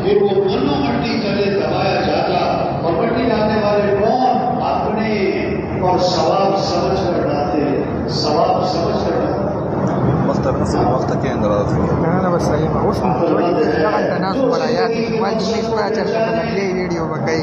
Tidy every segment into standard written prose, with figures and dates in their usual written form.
پھر وہ دونوں مٹی تلے دبایا جاتا اور مٹی ڈالنے والے کون؟ اپنے، اور ثواب سمجھ کر ڈالتے، ثواب سمجھ کر ڈالتے. وقت کے اندر انا بس ايما وصل انت ناس ولايات واجب نہیں پورا چل سکتا یہ ویڈیو بکائی.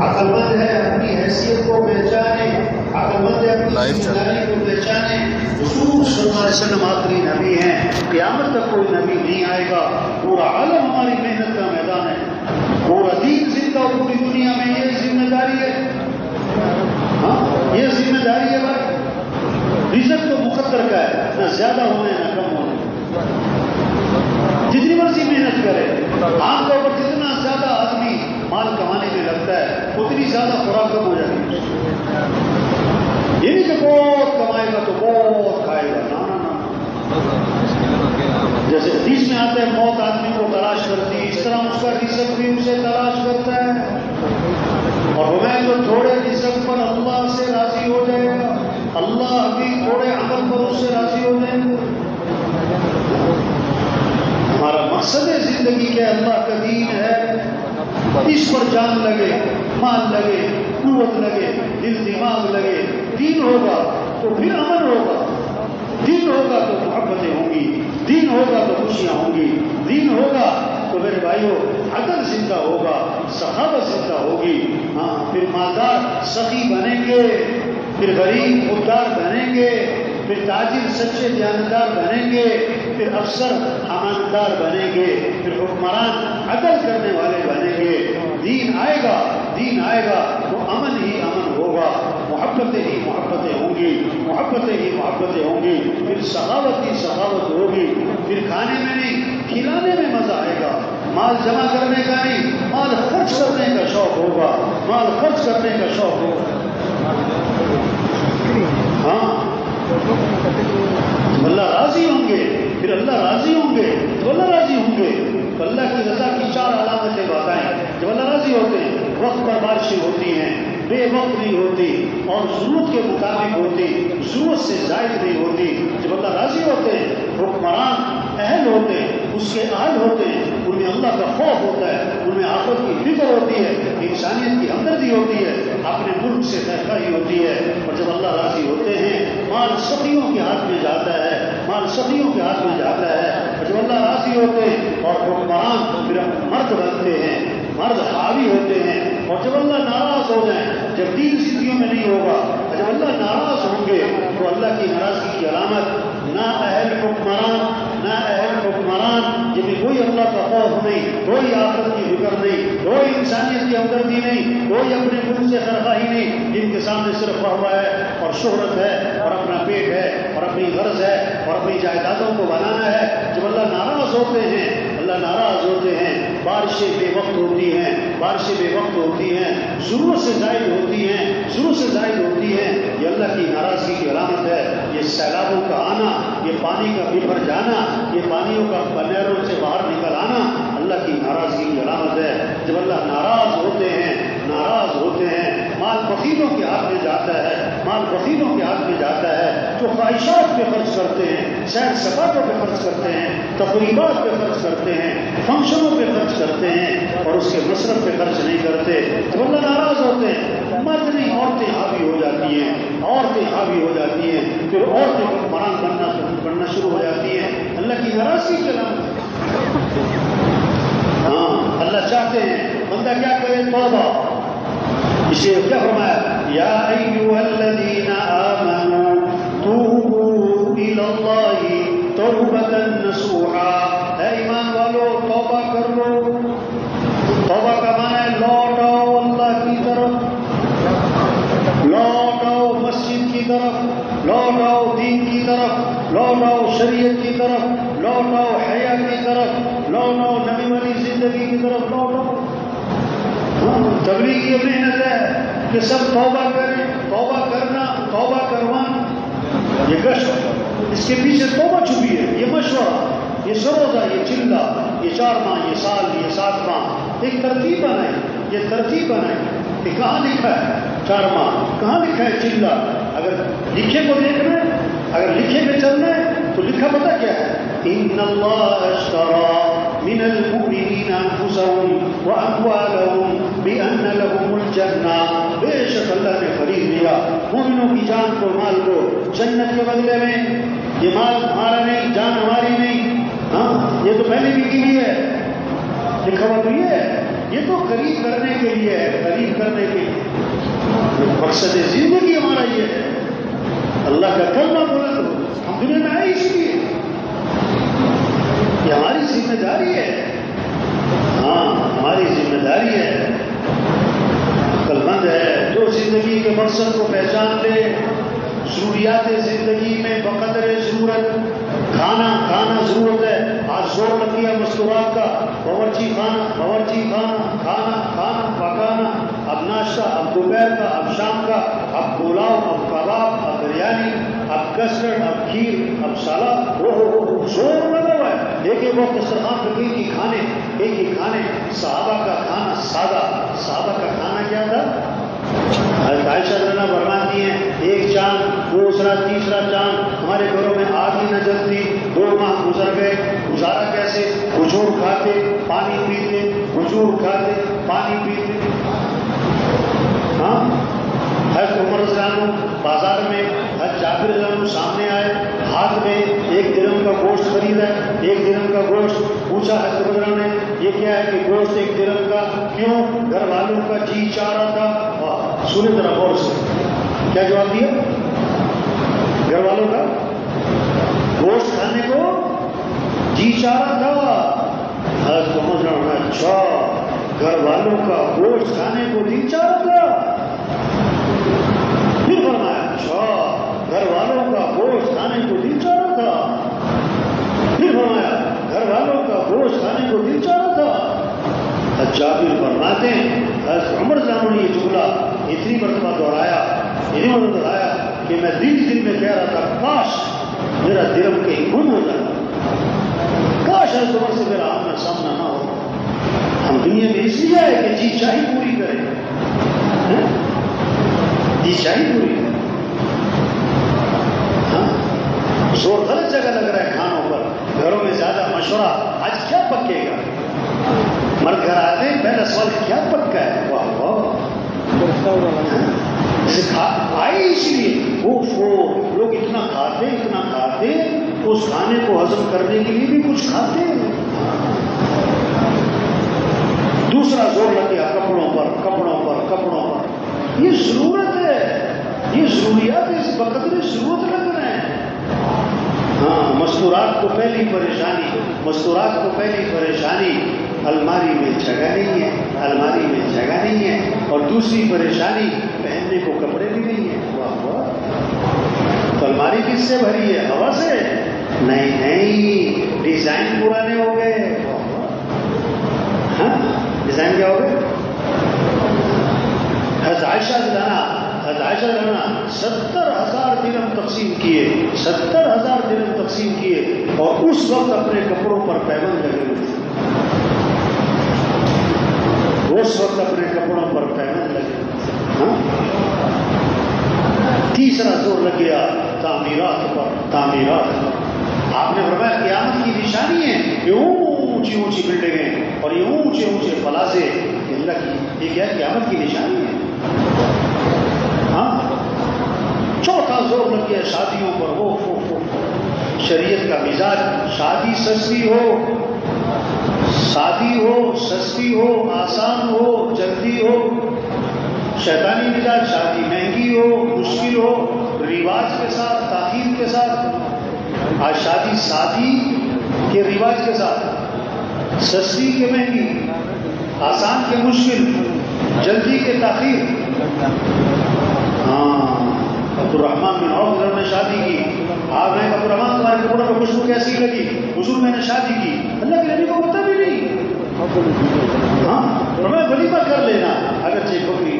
عقل مند ہے اپنی حیثیت کو پہچانے، عقل مند ہے اپنی ذمہ داری کو پہچانے. حضور صلی اللہ علیہ وسلم آخری نبی ہیں، قیامت تک کوئی نبی نہیں آئے گا. پورا عالم ہماری محنت کا میدان ہے، پورا دین زندہ پوری دنیا میں. یہ ذمہ داری ہے، ہاں یہ ذمہ داری ہے بھائی. رزق تو مقدر کا ہے، نہ زیادہ ہونے نہ کم ہونے. جتنی مرضی محنت کرے، عام طور پر جتنا زیادہ آدمی مال کمانے میں لگتا ہے اتنی زیادہ خوراک کم ہو جاتی ہے. یہ نہیں کہ بہت کمائے گا تو بہت کھائے گا، نہ. جیسے حدیث میں آتا ہے موت آدمی کو تلاش کرتی ہے، اس طرح اس کا رزق بھی اسے تلاش کرتا ہے. اور ہمیں تو تھوڑے رزق پر اللہ سے راضی ہو جائے گا، اللہ بھی تھوڑے عمل پر اس سے راضی ہو جائے گا. ہمارا مقصد زندگی کے اللہ کا دین ہے، اس پر جان لگے، مال لگے، قوت لگے، دل دماغ لگے. دین ہوگا تو پھر امن ہوگا، دین ہوگا تو محبتیں ہوں گی، دین ہوگا تو خوشیاں ہوں گی، دین ہوگا تو میرے بھائیوں عدل زندہ ہوگا، سخاوت زندہ ہوگی. ہاں پھر مالدار سخی بنیں گے، پھر غریب خوددار بنیں گے، پھر تاجر سچے دیانتدار بنیں گے، پھر افسر امانتدار بنیں گے، پھر حکمران عدل کرنے والے بنیں گے. دین آئے گا، دین آئے گا تو امن ہی امن ہوگا، محبتیں ہی محبتیں ہوں گی، محبتیں ہی محبتیں ہوں گی. پھر سخاوت ہی سخاوت ہوگی. پھر کھانے میں نہیں کھلانے میں مزہ آئے گا. مال جمع کرنے کا نہیں، مال خرچ کرنے کا شوق ہوگا، مال خرچ کرنے کا شوق ہوگا. ہاں اللہ راضی ہوں گے، پھر اللہ راضی ہوں گے تو اللہ راضی ہوں گے. تو اللہ کی رضا کی 4 علامتیں بتائیں. جب اللہ راضی ہوتے ہیں وقت پر بارشیں ہوتی ہیں، بے وقت نہیں ہوتی اور ضرورت کے مطابق ہوتی، ضرورت سے زائد نہیں ہوتی. جب اللہ راضی ہوتے ہیں حکمران اہل ہوتے ہیں، اس کے اہل ہوتے ہیں، ان میں اللہ کا خوف ہوتا ہے، ان میں آخرت کی فکر ہوتی ہے، انسانیت کی ہمدردی ہوتی ہے، اپنے ملک سے خیرخواہی ہوتی ہے. اور جب اللہ راضی ہوتے ہیں مال سخیوں کے ہاتھ میں جاتا ہے، مال سخیوں کے ہاتھ میں جاتا ہے. اور جب اللہ راضی ہوتے ہیں اور حکمران پھر مرد بنتے ہیں، مرد حاوی ہوتے ہیں. اور جب اللہ ناراض ہو جائیں، جب دین زندگیوں میں نہیں ہوگا، جب اللہ ناراض ہوں گے تو اللہ کی ناراضگی کی علامت نہ اہل حکمران، نہ اہل حکمران جن میں کوئی اللہ کا خوف نہیں، کوئی آخرت کی فکر نہیں، کوئی انسانیت کی ہمدردی نہیں، کوئی اپنے ملک سے خیرخواہی نہیں، جن کے سامنے صرف ہوا ہے اور شہرت ہے اور اپنا پیٹ ہے اور اپنی غرض ہے اور اپنی جائیدادوں کو بنانا ہے. جب اللہ ناراض ہوتے ہیں، اللہ ناراض ہوتے ہیں، بارشیں بے وقت ہوتی ہیں، بارشیں بے وقت ہوتی ہیں، ضرورت سے زائد ہوتی ہیں، ضرورت سے زائد ہوتی ہیں. یہ اللہ کی ناراضگی کی علامت ہے. یہ سیلابوں کا آنا، یہ پانی کا بھر جانا، یہ پانیوں کا بنیروں سے باہر نکل آنا اللہ کی ناراضگی کی علامت ہے. جب اللہ ناراض ہوتے ہیں، ناراض ہوتے ہیں، مال فقیروں کے ہاتھ میں جاتا ہے، مال فقیروں کے ہاتھ میں جاتا ہے. جو خواہشات پہ خرچ کرتے ہیں، سیر سپاٹوں پہ خرچ کرتے ہیں، تقریبات پہ خرچ کرتے ہیں، فنکشنوں پہ خرچ کرتے ہیں اور اس کے مصرف پہ خرچ نہیں کرتے. جب اللہ ناراض ہوتے ہیں مرد نہیں عورتیں حاوی ہو جاتی ہیں، عورتیں حاوی ہو جاتی ہیں، پھر عورتیں حکمران بننا شروع ہو جاتی ہیں. اللہ کی ناراضگی کے علامت. ہاں اللہ چاہتے ہیں بندہ کیا کرے؟ توبہ. اسے کیا فرمایا؟ یا ایھا الذین آمنوا توبوا الی اللہ توبۃ نصوحا. اے ایمان والو توبہ کر لو. توبہ کا معنی ہے لوٹ آؤ اللہ کی طرف، لوٹ آؤ مسجد کی طرف، لوٹ آؤ دین کی طرف، لوٹ آؤ شریعت کی طرف، لوٹ آؤ حیا کی طرف، لوٹ آؤ نبی والی زندگی کی طرف، لوٹ آؤ. تبلیغ یہ محنت ہے کہ سب توبہ کریں. توبہ کرنا، توبہ کروانا، یہ گشت، اس کے پیچھے توبہ چھپی ہے. یہ مشورہ، یہ سروزہ، یہ چلہ، یہ 4 ماہ، یہ سال، یہ 7 ماہ، ایک ترتیب بنائیں. یہ ترتیب بنائیں کہ کہاں لکھا ہے 4 ماہ، کہاں لکھا ہے چلہ. اگر لکھے کو دیکھنا ہے، اگر لکھے میں چلنا ہے تو لکھا پتہ کیا ہے؟ ان اللہ اشترى من المؤمنین انفسهم واموالهم بان لهم الجنہ، بے شک اللہ نے خرید لیا مومنوں کی جان کو، مال کو جنت کے بدلے میں۔ یہ مال ہمارا نہیں، جان ہماری نہیں، ہاں یہ تو پہلے بھی کی ہوئی ہے، لکھا ہوا تو یہ ہے، یہ تو خرید کرنے کے لیے ہے، خرید کرنے کے لیے۔ مقصد زندگی ہمارا یہ ہے، اللہ کا کلمہ بلند ہو، ہم دنیا میں آئے اس لیے، یہ ہماری ذمہ داری ہے، ہاں ہماری ذمہ داری ہے، عقل مند ہے جو زندگی کے مقصد کو پہچان لے۔ ضروریات زندگی میں بقدر ضرورت کھانا ضرورت ہے، آج زور لگ گیا مستورات کا، باورچی کھانا پکانا، اب ناشتہ، اب دوپہر کا، اب شام کا، اب پلاؤ، اب کباب، اب بریانی، اب کسٹرڈ، اب کھیر، اب سالاد، زور لگا ہوا ہے۔ ایک ایک وقت دسترخوان پہ ایک ہی کھانے، صحابہ کا کھانا سادہ، صحابہ کا کھانا کیا تھا؟ حضرت عائشہ رضی اللہ فرماتی ہیں ایک چاند، دوسرا، تیسرا چاند ہمارے گھروں میں آگ ہی نہ جلتی، 2 ماہ گزر گئے، گزارا کیسے؟ کھجور کھاتے پانی پیتے، کھجور کھاتے پانی پیتے۔ ہاں حضرت عمر رضی اللہ عنہ بازار میں، حضرت جابر رضی اللہ عنہ سامنے آئے، ہاتھ میں 1 درہم کا گوشت خریدا، 1 درہم کا گوشت، پوچھا حضرت عمر رضی اللہ عنہ نے یہ کیا ہے کہ گوشت 1 درہم کا، کیوں؟ گھر والوں کا جی چاہ رہا تھا۔ سنیں ذرا غور سے، کیا جواب دیا؟ گھر والوں کا گوشت کھانے کو جی چاہ رہا تھا۔ حضرت عمر رضی اللہ عنہ، اچھا گھر والوں کا گوشت کھانے کو جی چاہ رہا تھا؟ پھر فرمایا اچھا گھر والوں کا گوشت کھانے کو دل چاہ رہا تھا، پھر فرمایا گھر والوں کا گوشت کھانے کو دل چاہ رہا تھا۔ جابر فرماتے ہیں حضرت عمر رضی اللہ عنہ نے یہ جملہ اتنی مرتبہ دہرایا کہ میں دل میں کہہ رہا تھا کاش میرا درہم کہیں گم ہو جاتا، کاش حضرت عمر سے میرا آمنا سامنا نہ ہو۔ ہم دنیا میں اس لیے ہے کہ جی چاہی پوری کریں، جی چاہی پوری کریں۔ ہاں زور غلط جگہ لگ رہا ہے کھانوں پر، گھروں میں زیادہ مشورہ، آج کیا پکے گا؟ مرد گھر آتے ہیں پہلا سوال کیا پکا ہے؟ واہ واہ، آئے اس لیے لوگ اتنا کھاتے، اس کھانے کو ہضم کرنے کے لیے بھی کچھ کھاتے ہیں۔ دوسرا زور لگ گیا کپڑوں پر، یہ ضرورت ہے، یہ ضروریات اس بقدر ضرورت لگ رہے ہیں۔ ہاں مستورات کو پہلی پریشانی الماری میں جگہ نہیں ہے، اور دوسری پریشانی پہننے کو کپڑے بھی نہیں ہیں۔ واہ واہ، تو الماری کس سے بھری ہے؟ ہوا سے؟ نہیں، ڈیزائن پرانے ہو گئے۔ ہاں ڈیزائن کیا ہو گئے؟ حضرت عائشہ رضی اللہ عنہ 70,000 درہم تقسیم کیے، اور اس وقت اپنے کپڑوں پر پیبند لگے ہوئے تھے، ہاں؟ تیسرا زور لگ گیا تعمیرات پر۔ آپ نے فرمایا قیامت کی نشانی ہے یہ اونچی بلڈنگیں اور یہ اونچے پلازے، اللہ کی یہ کیا قیامت کی نشانی ہے۔ ہاں چوتھا زور لگ گیا شادیوں پر، شریعت کا مزاج، شادی سستی ہو، آسان ہو، جلدی ہو، شیطانی مزاج، شادی مہنگی ہو، مشکل ہو، رواج کے ساتھ، تاخیر کے ساتھ۔ آج شادی سادی کے رواج کے ساتھ، سستی کے مہنگی، آسان کے مشکل، جلدی کے تاخیر۔ ہاں عبدالرحمن بن عوف نے شادی کی، آپ نے عبدالرحمن تمہارے کپڑوں پر خوشبو کیسی لگی؟ حضور میں نے شادی کی، اللہ کے نبی کو پتہ بھی نہیں۔ ہاں میں ولیمہ کر لینا اگرچہ بکری،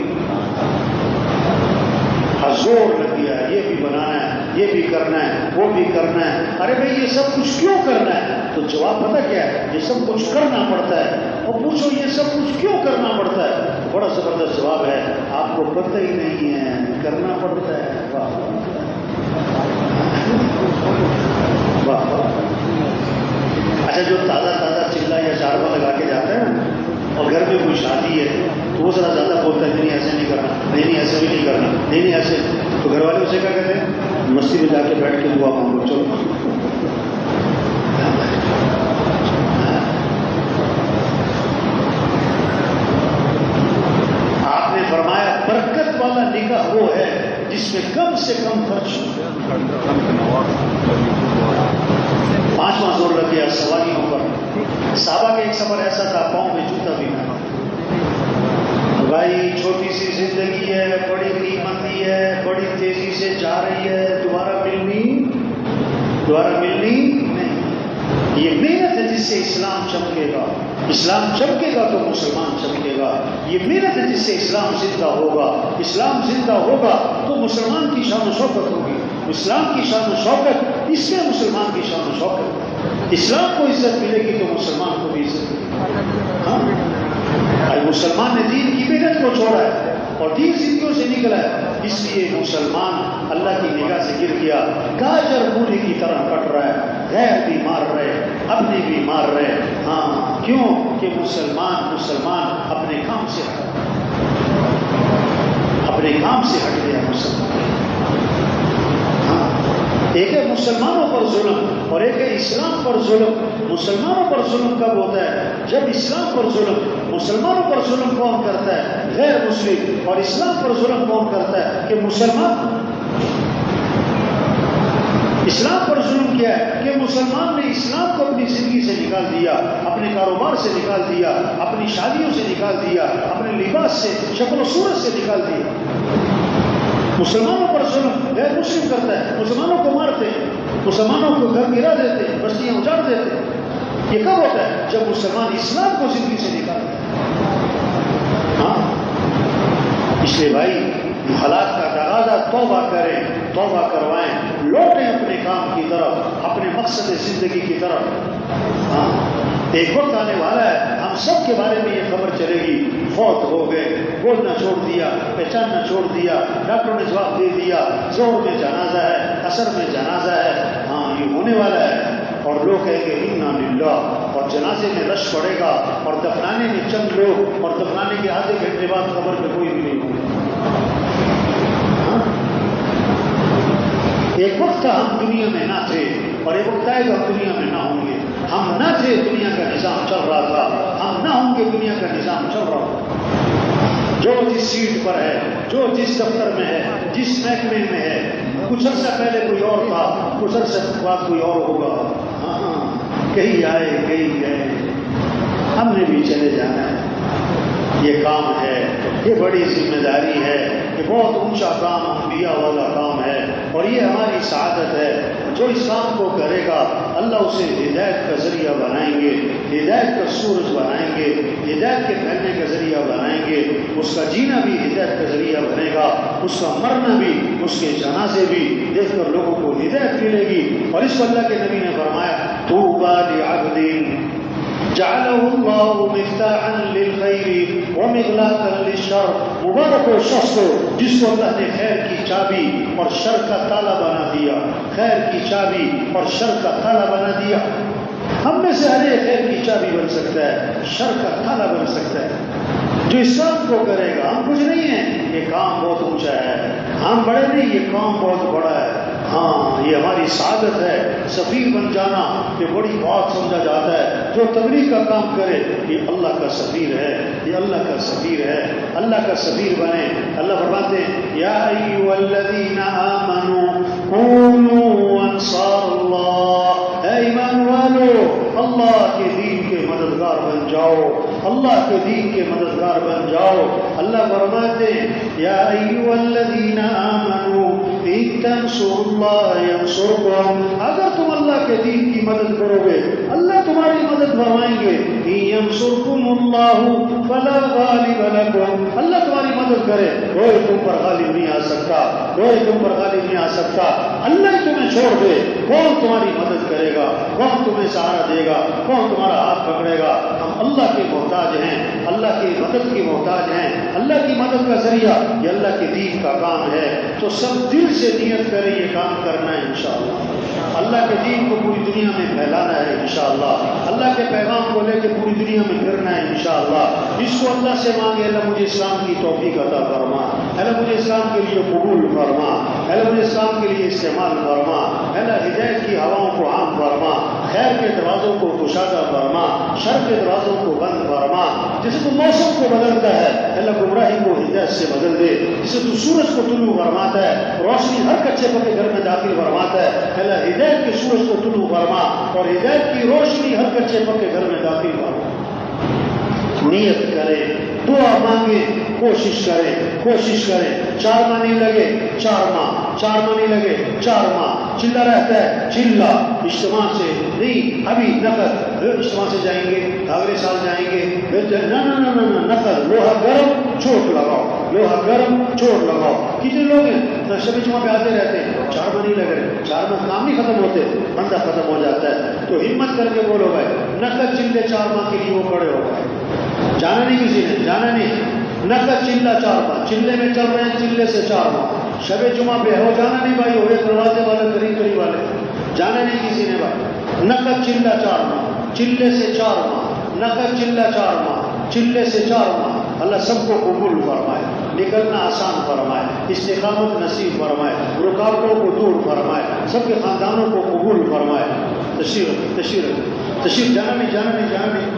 زور لگ گیا یہ بھی بنانا ہے، یہ بھی کرنا ہے، وہ بھی کرنا ہے۔ ارے بھائی یہ سب کچھ کیوں کرنا ہے؟ تو جواب پتہ کیا ہے؟ یہ سب کچھ کرنا پڑتا ہے۔ اور پوچھو یہ سب کچھ کیوں کرنا پڑتا ہے؟ تو بڑا زبردست جواب ہے، آپ کو پتہ ہی نہیں ہے، کرنا پڑتا ہے۔ واہ واہ واہ۔ اچھا جو تازہ چلا یا تو گھر والے اسے کیا کہتے ہیں؟ مسجد میں جا کے بیٹھ کے دعا مانگو، چلو آپ نے فرمایا برکت والا نکاح وہ ہے جس میں کم سے کم خرچ ہو۔ 5واں زور لگ گیا سواریوں پر۔ صحابہ کا ایک سفر ایسا تھا پاؤں میں جوتا بھی نہ، بھائی چھوٹی سی زندگی ہے، بڑی قیمتی ہے، بڑی تیزی سے جا رہی ہے، دوبارہ ملنی نہیں۔ یہ محنت ہے جس سے اسلام چمکے گا، اسلام چمکے گا تو مسلمان چمکے گا۔ یہ محنت ہے جس سے اسلام زندہ ہوگا، اسلام زندہ ہوگا تو مسلمان کی شان و شوکت ہوگی، اسلام کی شان و شوکت، اس میں مسلمان کی شان و شوکت، اسلام کو عزت ملے گی تو مسلمان کو بھی عزت ملے گی۔ ہاں مسلمان نے دین کی محنت کو چھوڑا ہے اور دین زندگیوں سے نکلا ہے، اس لیے مسلمان اللہ کی نگاہ سے گر گیا، گاجر مولی کی طرح کٹ رہا ہے، غیر بھی مار رہے، اپنے بھی مار رہے۔ ہاں کیوں کہ مسلمان اپنے کام سے ہٹ گیا مسلمان۔ ایک ہے مسلمانوں پر ظلم اور ایک ہے اسلام پر ظلم۔ مسلمانوں پر ظلم کب ہوتا ہے؟ جب اسلام پر ظلم۔ مسلمانوں پر ظلم کون کرتا ہے؟ غیر مسلم۔ اور اسلام پر ظلم کون کرتا ہے؟ کہ مسلمان۔ اسلام پر ظلم کیا ہے کہ مسلمان نے اسلام کو اپنی زندگی سے نکال دیا، اپنے کاروبار سے نکال دیا، اپنی شادیوں سے نکال دیا، اپنے لباس سے، شکل و صورت سے نکال دیا۔ مسلمانوں پر ظلم غیر مسلم کرتا ہے، مسلمانوں کو مارتے ہیں، مسلمانوں کو گھر گرا دیتے ہیں، بستیاں اجاڑ دیتے ہیں۔ یہ کب ہوتا ہے؟ جب مسلمان اسلام کو زندگی سے نکالتے ہیں۔ ہاں اس لیے بھائی حالات کا تقاضا توبہ کریں، توبہ کروائیں، لوٹیں اپنے کام کی طرف، اپنے مقصد زندگی کی طرف۔ ہاں ایک وقت آنے والا ہے ہم سب کے بارے میں یہ خبر چلے گی، فوت ہو گئے، بولنا چھوڑ دیا، پہچاننا چھوڑ دیا، ڈاکٹروں نے جواب دے دیا، ظہر میں جنازہ ہے، عصر میں جنازہ ہے۔ ہاں یہ ہونے والا ہے اور لوگ کہیں گے انا للہ، اور جنازے میں رش پڑے گا اور دفنانے میں چند لوگ، اور دفنانے کے آدھے گھنٹے بعد قبر میں کوئی بھی نہیں ہوگا۔ ایک وقت تھا ہم دنیا میں نہ تھے اور ایک وقت آئے گا ہم دنیا میں نہ ہوں گے۔ ہم نہ تھے دنیا کا نظام چل رہا تھا، ہم نہ ہوں گے دنیا کا نظام چل رہا تھا۔ جو جس سیٹ پر ہے، جو جس دفتر میں ہے، جس محکمے میں ہے، کچھ عرصہ پہلے کوئی اور تھا، کچھ عرصہ بعد کوئی اور ہوگا۔ ہاں کہیں آئے کہیں گئے، ہم نے بھی چلے جانا ہے۔ یہ کام ہے، یہ بڑی ذمہ داری ہے، یہ بہت اونچا کام، انبیاء والا کام ہے اور یہ ہماری سعادت ہے۔ جو اس کام کو کرے گا اللہ اسے ہدایت کا ذریعہ بنائیں گے، ہدایت کا سورج بنائیں گے، ہدایت کے پھیلنے کا ذریعہ بنائیں گے۔ اس کا جینا بھی ہدایت کا ذریعہ بنے گا، اس کا مرنا بھی، اس کے جنازے بھی دیکھ کر لوگوں کو ہدایت ملے گی۔ اور اس کو اللہ کے نبی نے فرمایا طوبی لعبد جعله الله مفتاحا للخير ومغلاقا للشر، مبارک ہو شخص کو جس کو اللہ نے خیر کی چابی اور شر کا تالا بنا دیا، خیر کی چابی اور شر کا تالا بنا دیا۔ ہم میں سے ہر ایک خیر کی چابی بن سکتا ہے، شر کا تالا بن سکتا ہے۔ جو اس کام کو کرے گا، ہم کچھ نہیں ہیں، یہ کام بہت اونچا ہے، ہم بڑے نہیں، یہ کام بہت بڑا ہے۔ ہاں یہ ہماری سعادت ہے، سفیر بن جانا یہ بڑی بات سمجھا جاتا ہے۔ جو تبلیغ کا کام کرے یہ اللہ کا سفیر ہے، یہ اللہ کا سفیر ہے، اللہ کا سفیر بنے۔ اللہ فرماتے ہیں یا ایھا الذین آمنوا کونوا انصار اللہ، اے ایمان والو اللہ کے دین کے مددگار بن جاؤ، اللہ کے دین کے مددگار بن جاؤ۔ اللہ فرماتے ہیں یا ایھا الذین آمنوا ان تنصروا اللہ ینصرکم، اگر تم اللہ کے دین کی مدد کرو گے اللہ تمہاری مدد فرمائیں گے۔ ان ینصرکم اللہ فلا غالب لکم، اللہ تمہاری مدد کرے کوئی تم پر غالب نہیں آ سکتا، کوئی تم پر غالب نہیں آ سکتا۔ اللہ تمہیں چھوڑ دے کون تمہاری مدد کرے گا، کون تمہیں سہارا دے گا، کون تمہارا ہاتھ پکڑے گا؟ ہم اللہ کے محتاج ہیں، اللہ کی مدد کی محتاج ہیں۔ اللہ کی مدد کا ذریعہ یہ اللہ کے دین کا کام ہے، تو سب دل سے نیت کریں یہ کام کرنا ہے انشاءاللہ۔ اللہ کے دین کو پوری دنیا میں پھیلانا ہے انشاءاللہ، اللہ کے پیغام کو لے کے پوری دنیا میں پھرنا ہے انشاءاللہ۔ اس کو اللہ سے مانگے، اللہ مجھے اسلام کی توفیق عطا فرما، اللہ مجھے اسلام کے لیے قبول فرما، اللہ مجھے اسلام کے لیے استعمال فرما، اللہ ہدایت کی ہواؤں کو عام فرما، خیر کے دروازوں کو کشادہ فرما، شر کے دروازوں کو بند فرما۔ جیسے تو موسم کو بدلتا ہے اللہ گمراہی کو ہدایت سے بدل دے، جسے تو سورج کو طلوع فرماتا ہے روشنی ہر کچے پکے گھر میں داخل فرماتا ہے، اللہ ہدایت کے سورج کو طلوع فرما اور ہدایت کی روشنی ہر کچے پکے گھر میں داخل فرما۔ نیت کرے، دعا مانگے، کوشش کرے، 4 ماہ نہیں لگے 4 ماہ، 4 ماہ نہیں لگے 4 ماہ، چلا رہتا ہے چلا اجتماع سے نہیں، ابھی نقد اجتماع سے جائیں گے، اگلے سال جائیں گے، نہ نقد، لوہا گرم چوٹ لگاؤ، لوہا گرم چوٹ لگاؤ۔ کتنے لوگ ہیں شب جمعہ پہ آتے رہتے ہیں، 4 ماہ نہیں لگ رہے، 4 ماہ کام نہیں ختم ہوتے، بندہ ختم ہو جاتا ہے۔ تو ہمت کر کے بولو بھائی، نقد چلے 4 ماہ کے لیے وہ کھڑے ہو گئے، جانا نہیں کسی نے، جانا نہیں، نقد چلہ 4 ماہ، چلے میں چل رہے ہیں، چلے سے 4 ماہ، شب جمعہ پہ ہو جانا نہیں بھائی، ہوئے دروازے والے قریب والے، جانا نہیں کسی نے بھائی، نقد چلہ 4 ماہ، چلے سے 4 ماہ، نقد چلہ 4 ماہ، چلے سے 4 ماہ۔ اللہ سب کو قبول فرمائے، نکلنا آسان فرمائے، استقامت نصیب فرمائے، رکاوٹوں کو دور فرمائے، سب کے خاندانوں کو قبول فرمائے۔ تشریف جانا نہیں۔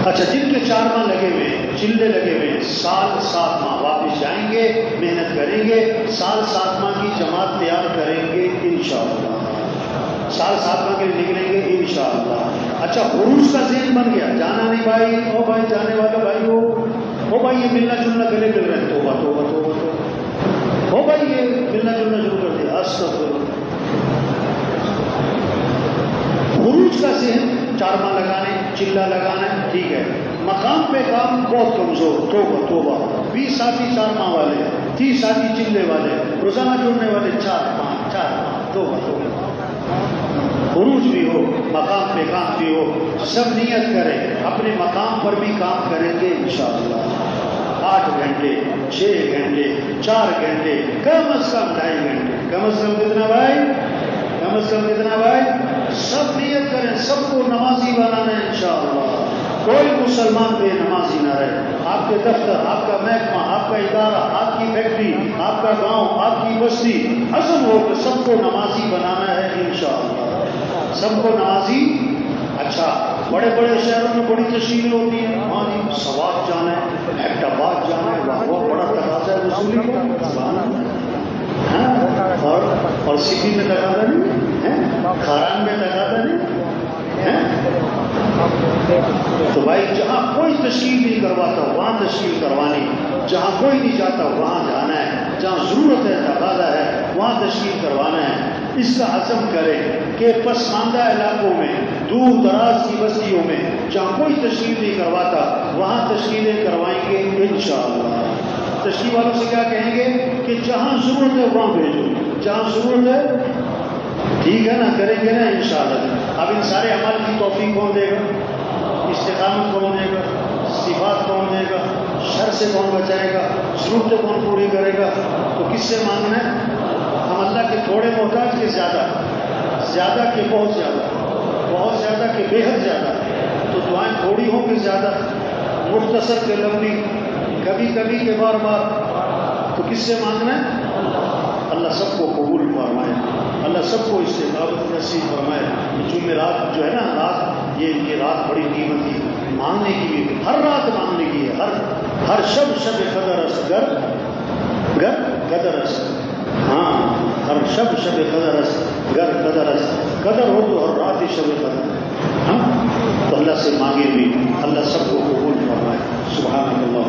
اچھا، جن کے 4 ماہ لگے ہوئے، چلے لگے ہوئے، سال 7 ماہ واپس جائیں گے، محنت کریں گے، سال 7 ماہ کی جماعت تیار کریں گے انشاءاللہ، سال 7 ماہ کے لیے نکلیں گے انشاءاللہ۔ اچھا، عروج کا ذہن بن گیا، جانا نہیں بھائی، او بھائی جانے والا بھائی ہو بھائی، یہ ملنا جلنا گلے مل رہے ہیں، توبہ ہو بھائی، یہ ملنا جلنا شروع کر دیا، استغفر۔ عروج کا ذہن 4 ماہ لگانے، چلہ لگانا، ٹھیک ہے، مقام پہ کام بہت کمزور، توبہ 20 ساتھی 4 ماہ والے، 30 ساتھی چلے والے، روزانہ جڑنے والے 4 ماہ، توبہ۔ عروج بھی ہو، مقام پہ کام بھی ہو، سب نیت کریں، اپنے مقام پر بھی کام کریں گے انشاءاللہ، 8 گھنٹے، 6 گھنٹے، 4 گھنٹے، کم از کم 2.5 گھنٹے، کم از کم کتنا بھائی، سب نیت کریں، سب کو نمازی بنانا ہے انشاءاللہ، کوئی مسلمان بے نمازی نہ رہے۔ آپ کے دفتر، آپ کا محکمہ، آپ کا ادارہ، آپ کی فیکٹری، آپ کا گاؤں، آپ کی بستی، عزم ہو کہ سب کو نمازی بنانا ہے انشاءاللہ، سب کو نمازی۔ اچھا، بڑے شہروں میں بڑی تشکیلیں ہوتی ہیں، وہاں جی سوات جانا ہے، حیدرآباد جانا ہے، وہ بڑا تقاضا ہے وصولی کا، اور سٹی میں تقاضا نہیں ہے، کھاران میں تقاضا نہیں ہے۔ تو بھائی جہاں کوئی تشکیل نہیں کرواتا وہاں تشکیل کروانی، جہاں کوئی نہیں جاتا وہاں جانا ہے، جہاں ضرورت ہے تقاضا ہے وہاں تشکیل کروانا ہے۔ اس کا عزم کریں کہ پسماندہ علاقوں میں، دور دراز کی بستیوں میں جہاں کوئی تشکیل نہیں کرواتا وہاں تشکیلیں کروائیں گے انشاءاللہ۔ تشکیل والوں سے کیا کہیں گے کہ جہاں ضرورت ہے وہاں بھیجو، جہاں ضرورت ہے، ٹھیک ہے نا، کریں گے نا انشاءاللہ۔ اب ان سارے عمل کی توفیق کون دے گا؟ استقامت کون دے گا؟ صفات کون دے گا؟ شر سے کون بچائے گا؟ ضرورتیں کون پوری کرے گا؟ تو کس سے مانگنا ہے؟ ہم اللہ کے تھوڑے محتاج کے زیادہ کے بہت زیادہ کے بے حد زیادہ، تو دعائیں تھوڑی ہوں کہ زیادہ، مختصر کے لمبی، کبھی کے بار تو کس سے مانگنا ہے؟ اللہ سب کو قبول فرمائے، اللہ سب کو استقامت نصیب فرمائے۔ جمعرات جو ہے نا رات، یہ رات بڑی قیمت کی، مانگنے کی بھی، ہر رات مانگنے کی ہے، ہر شب قدر است، گر قدر است، ہاں ہر شب قدر است، گر قدر است، قدر ہو تو ہر رات ہی شب قدر، ہاں تو اللہ سے مانگے بھی، اللہ سب کو قبول فرمائے۔ سبحان اللہ۔